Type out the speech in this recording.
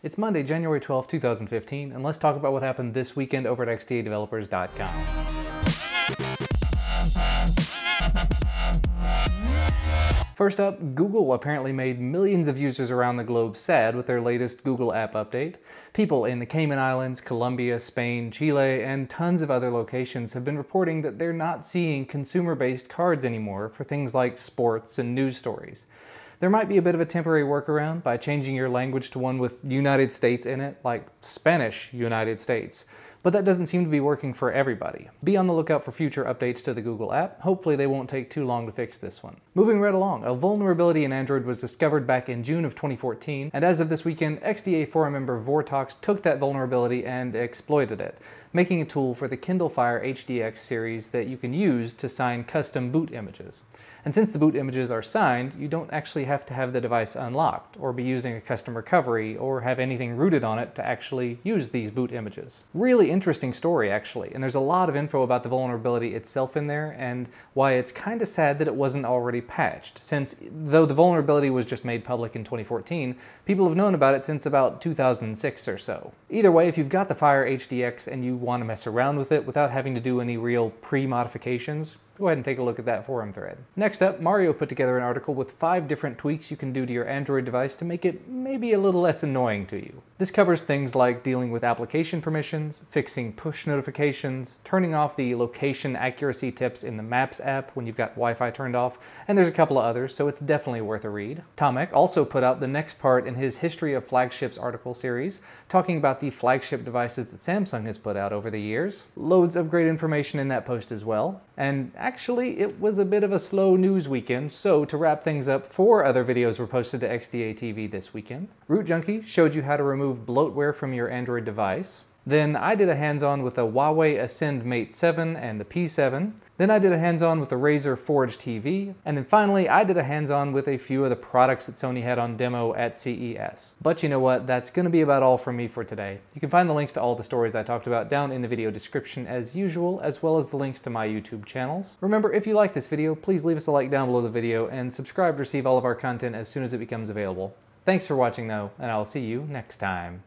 It's Monday, January 12, 2015, and let's talk about what happened this weekend over at XDAdevelopers.com. First up, Google apparently made millions of users around the globe sad with their latest Google app update. People in the Cayman Islands, Colombia, Spain, Chile, and tons of other locations have been reporting that they're not seeing consumer-based cards anymore for things like sports and news stories. There might be a bit of a temporary workaround by changing your language to one with United States in it, like Spanish United States. But that doesn't seem to be working for everybody. Be on the lookout for future updates to the Google app. Hopefully they won't take too long to fix this one. Moving right along, a vulnerability in Android was discovered back in June of 2014, and as of this weekend, XDA forum member Vortox took that vulnerability and exploited it, making a tool for the Kindle Fire HDX series that you can use to sign custom boot images. And since the boot images are signed, you don't actually have to have the device unlocked, or be using a custom recovery, or have anything rooted on it to actually use these boot images. Really interesting story, actually, and there's a lot of info about the vulnerability itself in there, and why it's kind of sad that it wasn't already patched, since though the vulnerability was just made public in 2014, people have known about it since about 2006 or so. Either way, if you've got the Fire HDX and you want to mess around with it without having to do any real pre-modifications, go ahead and take a look at that forum thread. Next up, Mario put together an article with 5 different tweaks you can do to your Android device to make it maybe a little less annoying to you. This covers things like dealing with application permissions, fixing push notifications, turning off the location accuracy tips in the Maps app when you've got Wi-Fi turned off, and there's a couple of others, so it's definitely worth a read. Tomek also put out the next part in his History of Flagships article series, talking about the flagship devices that Samsung has put out over the years. Loads of great information in that post as well. And actually, it was a bit of a slow news weekend, so to wrap things up, 4 other videos were posted to XDA TV this weekend. RootJunky showed you how to remove bloatware from your Android device. Then I did a hands-on with a Huawei Ascend Mate 7 and the P7. Then I did a hands-on with the Razer Forge TV. And then finally, I did a hands-on with a few of the products that Sony had on demo at CES. But you know what? That's going to be about all from me for today. You can find the links to all the stories I talked about down in the video description as usual, as well as the links to my YouTube channels. Remember, if you like this video, please leave us a like down below the video and subscribe to receive all of our content as soon as it becomes available. Thanks for watching though, and I'll see you next time.